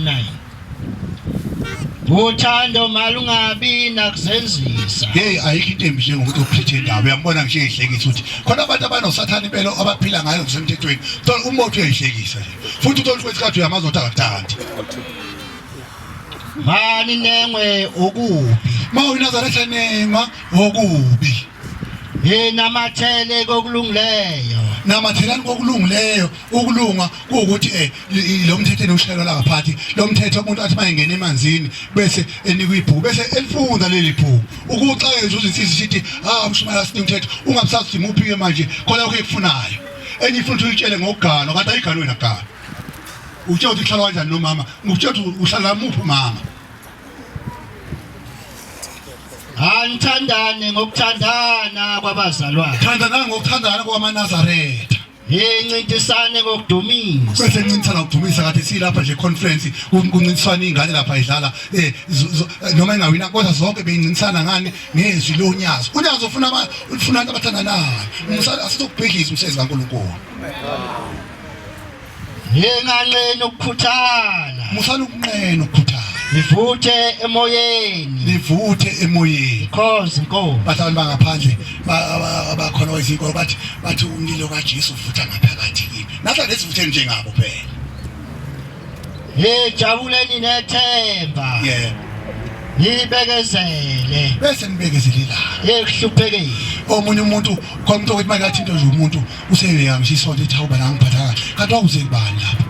9. Uthando malungabi nakuzenzisa. Hey ayikho into embi njengomuntu ophethe indaba uyambona nje ehlekisa ukuthi khona abantu abanosathana impela abaphila ngayo kusemthethweni uthola umoto uyayihlekisa nje futhi uthola kwesikhathi uyamazi akathandi Mani nengwe okubi. Mawunazaretha nenga okubi Namathele kokulungileyo. namathelani kokulungileyo ukulunga ukuthi lo mthetho ushayelwa la ngaphathi lo mthetho umuntu athi mayengena emanzini bese enikwa ibhuku bese elifunda leli bhuku ukuxakeza uzinsizwa sithi umshumela sithi umthetho ungabusathi muphike manje khona okuyifunayo enye ifuna uyitshele ngogano kanti ayigano wena gano utshela ukuthi uhlala kanjani nomama ngikutshela ukuthi uhlala muphi mama Anithandane ngokuthandana kwabazalwane. thandana ngokuthandana kwamaNazaretha Incintisane ngokudumisa. bese ncintisana ukudumisa kade silapha nje conference kuncintiswana ingane lapha idlala noma ingawina kodwa zonke beyincintisana ngani ngezwi lonyazo unyazo ufuna abantu abathandanayo umsala asizokubhekisa umsebenzi kaNkulunkulu Nganqeni ukukhuthala. musana ukunqena ukukhuthala Livuthe emoyeni. livuthe emoyeni Because inkomo. bathi abantu bangaphandle abakhona izinkolo bathi umlilo kaJesu uvutha ngaphakathi kimi nathi lesivuthe njengabo phela Jabuleni nethemba. yeah Nibekezele. bese nibekezelela Ekuhluphekeni. omunye umuntu khona umuntu othi makathi into nje umuntu useyeyamisa isonto ethi awuba la ngiphatha kahle kanti wawuze kubani lapha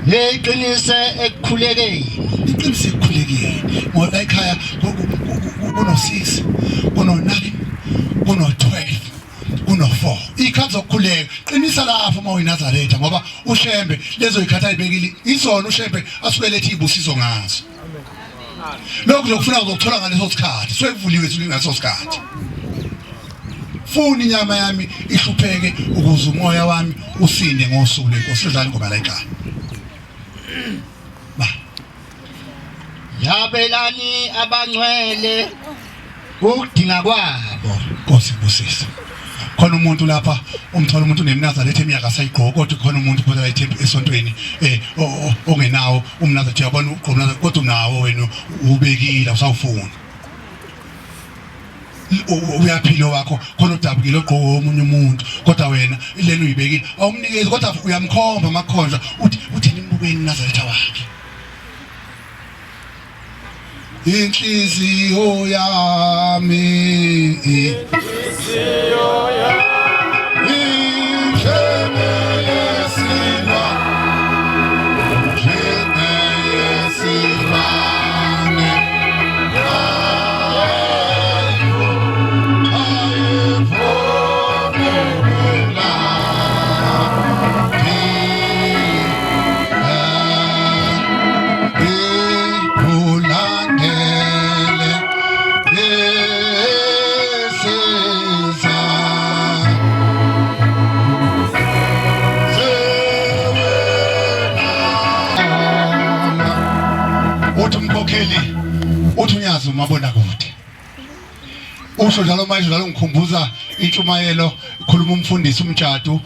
Iqinise ekukhulekeni. iqinise ekukhulekeni ngoba ekhaya kuno-6 kuno-9 kuno-12 kuno-4 iy'khathi zokukhuleka qinisa lapho uma uyinazaretha ngoba ushembe lezo y'khathi ayibekile izona ushembe asuke letha iy'busiso ngazo lokhu zokufuna uzokuthola ngaleso sikhathi suke kuvuliwe esulwini ngaleso sikhathi funa inyama yami ihlupheke ukuze umoya wami usinde ngosuku lenkosi udlala ingoma la ekhaya ba Yabelani abangcwele ukudinga kwabo. Nkosi ibusisa khona umuntu lapha umthola umuntu unemnazaretha eminyaka sayigqoko kodwa khona umuntu kodwa ayithemba esontweni ongenawo umnazaretha uyabona ugqomnaza kodwa unawo wena ubekile usawufuna uyaphila wakho khona udabukile ogqoko omunye umuntu kodwa wena ilena uyibekile awumnikezi kodwa uyamkhomba amakhonja uthi nimbukeni Nazaretha wakhe inhliziyo yami uthunyazwe umabona kude usho njalo manje njalo ngikhumbuza intshumayelo ikhuluma umfundisi umtshado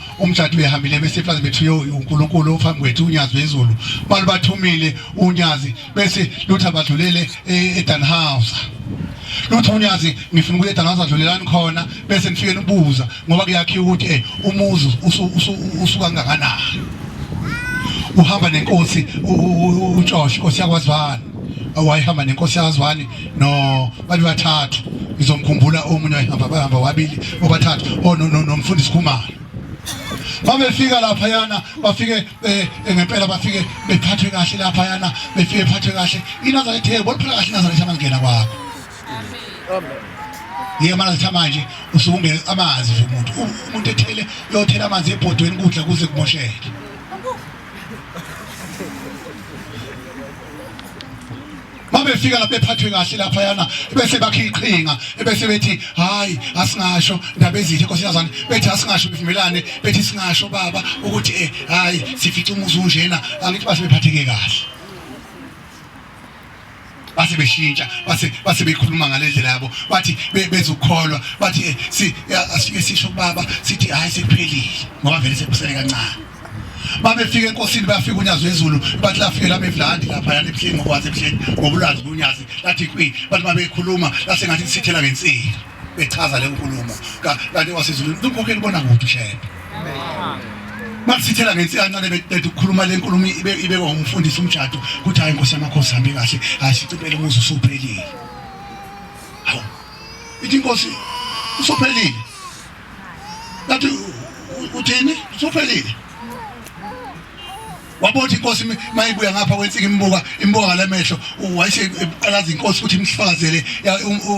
uyahambile bese plaza bethu uNkulunkulu ophambi kwethu unyazwe izulu bali bathumile unyazi bese luthi abadlulele eDanhauser luthi unyazi ngifuna ukuya eDanhauser adlulelani khona bese nifike nibuza ngoba kuyakhiwa ukuthi umuzi usuka kangakanani uhamba nenkosi uJosh inkosi yakwaZibani awayihamba nenkosi yakwaZibani no bathi bathathu ngizomkhumbula omunye bahamba wabili obathathu nomfundisi Khumalo bafika lapha yana bafike ngempela bafike bephathwe kahle lapha yana befike bephathwe kahle iNazaretha bonke kahle iNazaretha mangena kwakho Nazaretha manje usuke amanzi nje umuntu ethele uyothela amanzi ebhodweni kudla kuze kumosheke befika lapha bephathwe kahle lapha yana bese bakhiqhinga bese bethi hayi asingasho indaba ezithe nkosiyazana bethi asingasho bivumelane bethi singasho baba ukuthi hayi sifica umuzi unjena angithi base bephatheke kahle base beshintsha base bekhuluma ngalendlela yabo bathi bezukholwa bathi asike sisho baba sithi hayi sekuphelile ngoba vele sekusele kancane babe befika enkosini bayafika unyazi wezulu bathi lafike la eVlandi lapha yana ebuhleni ngokwazi ebuhleni ngobulwazi bunyazi lathi kwi bathi mabekhuluma lase ngathi sithela ngensini bechaza le nkulumo kanti wasezulu unkokeli libona kude ushebe masithela ngensini kancane bethi ukukhuluma le nkulumo ibe ngumfundisi umjado kuthi hayi inkosi yamakhosi hambe kahle asicibele umuzi usuphelile hawu ithi inkosi usuphelile lathi uthini usuphelile wabothi inkosi mayibuya ngapha kwensika imbuka ngalemehlo wayeseqalaza inkosi ukuthi imhlifakazele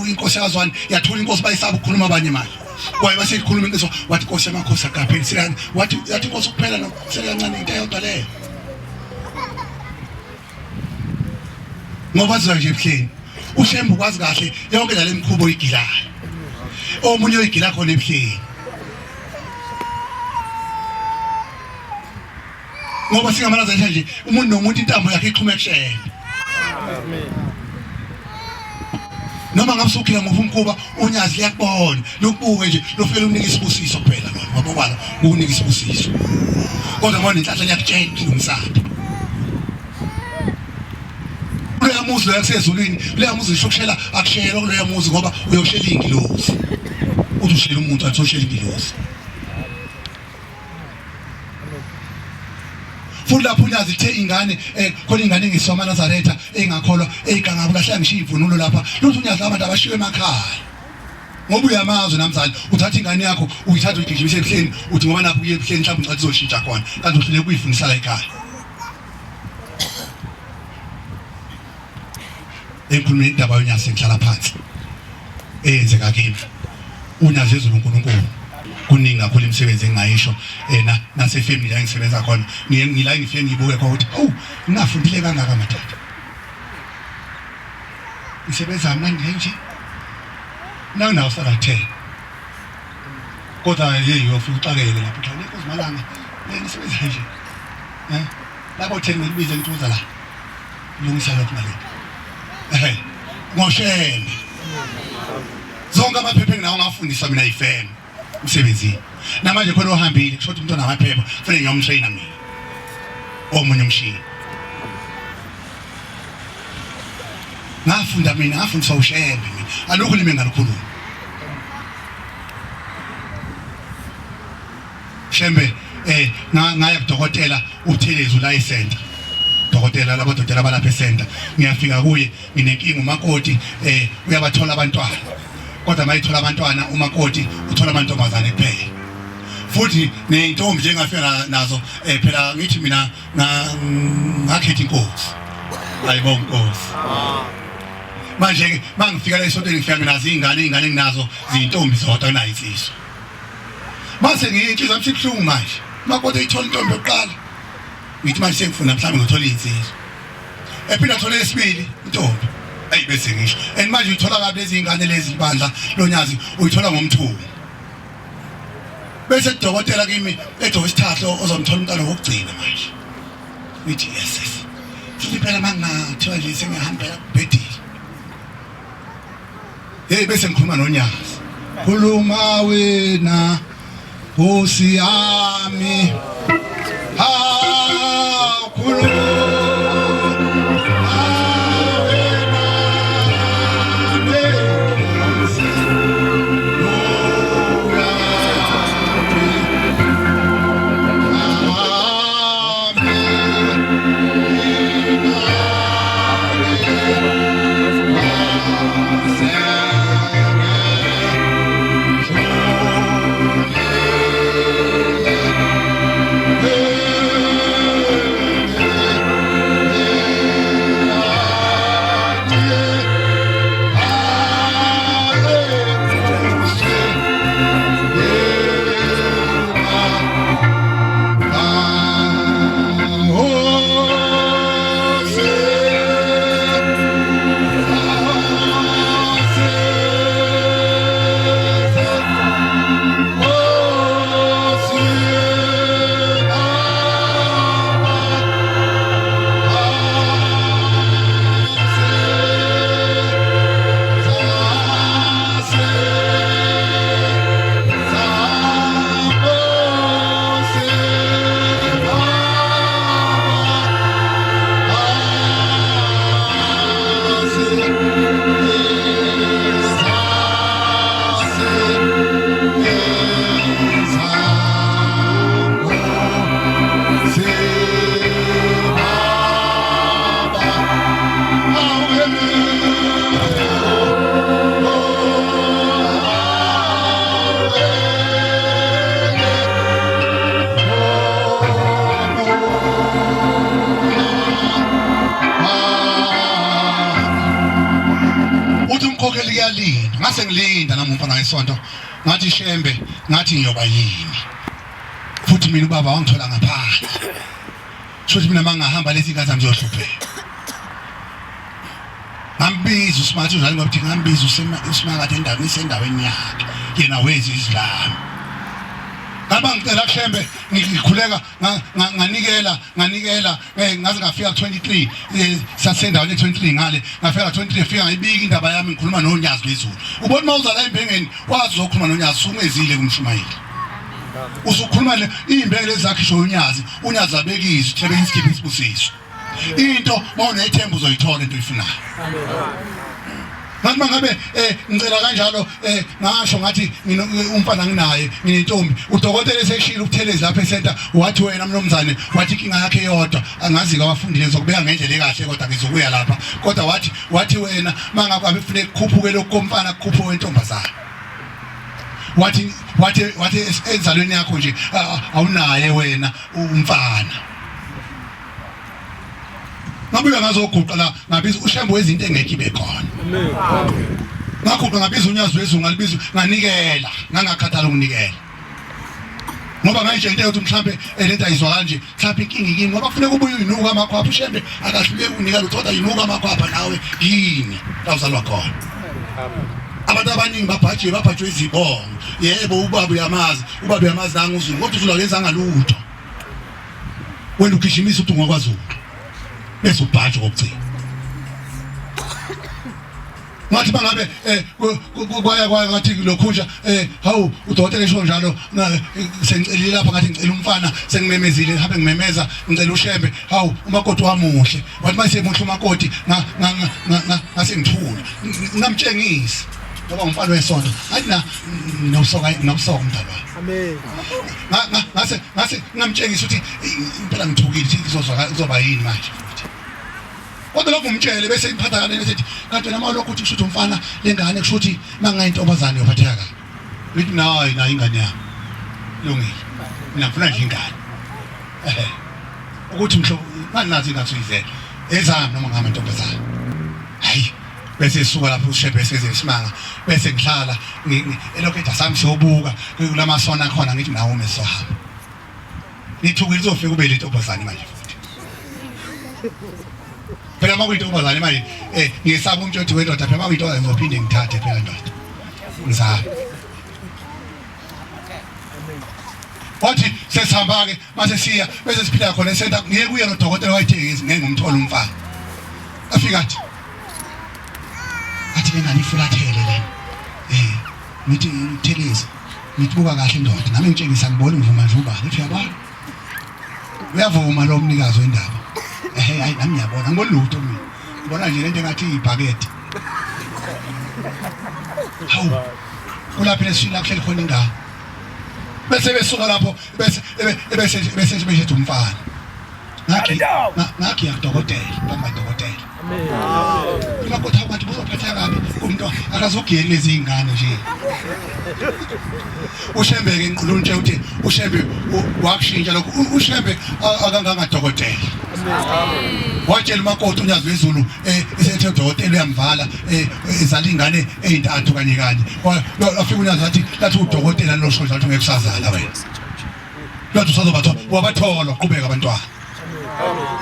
inkosi yakazwani yathola inkosi bayisaba ukukhuluma abanye manje kwaye basekhuluma inkosi wathi inkosi yamakhosi akapheli silani wathi yathi inkosi kuphela nokusekancane into eyodwa leyo ngoba siza nje ebuhleni ushembu kwazi kahle yonke nale mikhubo igilayo omunye oyigila khona ebuhleni ngoba singamalaza nje umuntu nomuntu intambo yakhe ixhume kushela noma ngabe usukhila ngoba umkhuba unyazi liyakubona lokubuke nje lofela unika isibusiso kuphela lona ngoba kwala ukunika isibusiso kodwa ngoba nenhlanhla yakutshela ngumsapho leya muzi lasezulwini leya muzi ishokushela akushela kuleya muzi ngoba uyoshela ingilosi uthi ushela umuntu athi ushela ingilosi futhi lapho unyazi ithe ingane khona ingane ngisoma Nazaretha engakholwa egangabo lahla ngisho ivunulo lapha lothi unyazi abantu abashiwe emakhaya ngoba uyamazi namzali uthatha ingane yakho uyithatha uyigijimise ebuhleni uthi ngoba napho uye ebuhleni mhlawumbe ucathi uzoshintsha khona kanti uhlele kuyifundisa la ekhaya enkulumo indaba yonyazi enhlala phansi eyenzeka kimi unyazi ezulu uNkulunkulu kuningi kakhulu imisebenzi engayisho nasefamily la engisebenza khona ngila ngifike ngibuke ukuthi ngafundile kangaka madoda isebenza manje nje nawu sala 10 kodwa yofika uxakeke lapho uthole kuzimalanga ngisebenza nje lapho 10 ngibize ngithuza la lungisa lokho mali ngoshene zonke amaphepha enginawo ngafundisa mina ifem umsebenzini namanje khona ohambile kusho ukuthi umuntu onamaphepha kufanele ngiyomtraina mina omunye umshini ngafundisa ushembe mina alokho lime ngalikhuluma shembe ngaya kudokotela uThelezu la eCenter dokotela labodokotela abalapha eCenter ngiyafika kuye nginenkinga umakoti uyabathola abantwana kodwa mayithola abantwana umakoti uthola amantombazane kuphela futhi nentombi njengafika nazo phela ngithi mina ngakhetha inkosi ayibonga inkosi manje mangifika la esontweni ngifika nazo ingane nginazo zintombi zodwa nayo insizwa mase ngiyinhliziyo yami sibhlungu manje umakoti uyithola intombi yokuqala ngithi manje sengifuna mhlawumbe ngithola insizwa ephinda thola esibili intombi ayi bese ngisho manje uyithola kabi lezi ingane lezi ibandla lonyazi uyithola ngomthuko bese udokotela kimi edo isithahlo ozomthola umntwana wokugcina manje ngithi yes futhi phela mangathiwa nje sengihambela kubhedile bese ngikhuluma nonyazi khuluma wena Nkosi yami khuluma walinda ngase ngilinda nami umfana ngesonto ngathi Shembe ngathi ngiyoba yini futhi mina ubaba wangithola ngaphandle shothi mina mangahamba lezi ngathi ngizohlupheka ngambiza uSmart uzali ngokuthi ngambiza uSmart endaweni isendaweni yakhe yena wezi Islam ngaba ngicela Shembe ngikhuleka nganikela ngaze ngafika 23 sasendaweni 23 ngale ngafika 23 fika ngayibika indaba yami ngikhuluma noNyazi lezulu ubona mawuzala imbengeni wazi ukukhuluma noNyazi sungezile kumshumayeli usukhuluma imbengele zakhe sho uNyazi abekizwe thebeka isikiphi isibusiso into mawunethemba uzoyithola into oyifunayo ngathi mangabe ngicela kanjalo ngasho ngathi umfana nginaye nginentombi udokotela eseshila ukutheleza lapha eCenter wathi wena mnomzane wathi inkinga yakhe yodwa angazi kawafundile zokubeka ngendlela ekahle kodwa ngizokuya lapha kodwa wathi wena mangabe kufanele kukhuphuke lokomfana kukhuphuke wentombazana wathi ezalweni yakho nje awunaye wena umfana ngabuya ngazoguqa la ngabiza uShembe wezinto engekho ibe khona ngaguqa ngabiza uNyazi wezulu ngalibiza nganikela ngangakhathala ukunikela ngoba ngayitshela ukuthi mhlambe lento ayizwa kanje mhlambe inkingi yini ngoba kufanele ubuye uyinuka amakhwapha uShembe akahlule ukunikela uthola yinuka amakhwapha nawe yini la uzalwa khona abantu abaningi babhajwe izibongo yebo ubaba uyamazi nanguzulu kodwa uzula lenza ngalutho wena ugijimisa ukuthi ungakwaZulu bese ubhaje kokugcina ngathi bangabe kwaya ngathi lokhunja hawu udokotela esho njalo sengicelile lapha ngathi ngicela umfana sengimemezile habe ngimemeza ngicela uShembe hawu umakoti wamuhle wathi mase muhle umakoti ngase ngithula ngamtshengisa ngoba umfana wesonto athi nawusoka umntaba amen ngase ngamtshengisa ukuthi impela ngithukile izoba yini manje kodwa lokho umtshele bese iphatha kanene sethi kanti nama lokho uthi kusho umfana lengane kusho ukuthi mangayintombazane yophatheka kahle ngithi nayi ingane yami lungile mina ngifuna nje ingane ukuthi mhlobo nganazi ingathi uyizela ezami noma ngama ntombazane hayi bese suka lapho uShembe bese esimanga bese ngihlala elokhetha sami siyobuka kulamasona khona ngithi nawo mesohamba nithukile uzofika ube lentombazane manje futhi phela makuyintombazane manje ngiyesaba umtshoti wendoda phela makuyintombazane ngizophinde ngithathe phela ndoda ngizama wathi sesihamba ke mase siya bese siphila khona eCenter ngiye kuye nodokotela wayithengisa ngeke ngimthola umfana afika athi ngani ifulathele le ngithi ngitheleza ngithuka kahle indoda nami ngitshengisa ngibona ngivuma nje ubani uthi yabona uyavuma lo mnikazi wendaba hayi nami ngiyabona ngibona lutho mina ngibona nje lento engathi ibhakede hawu kulapha lesishila kuhleli khona ingane bese besuka lapho bese beshethe umfana ngakhi yakudokotela bamadokotela umakoti abantu bozophatha kabi umuntu akazogiyela lezi ingane nje uShembe ke nquluntshe uthi uShembe wakushintsha lokho uShembe akangangadokotela watshela umakoti uNyazi wezulu esethe udokotela uyamvala ezala ingane ezintathu kanye afika uNyazi lathi udokotela loshoza ukuthi ngekusazala wena lathi usazobathola wabathola qhubeka abantwana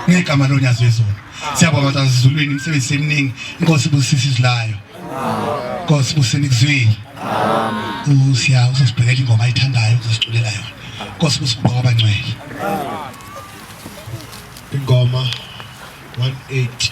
ngegama loNyazi wezulu siyabonga ezulwini imisebenzi eminingi inkosi ibusisa izlayo inkosi ibuseni kuzwini usibhekela ingoma ayithandayo uzosiculela yona inkosi ibusibonga abangcwele ingoma 180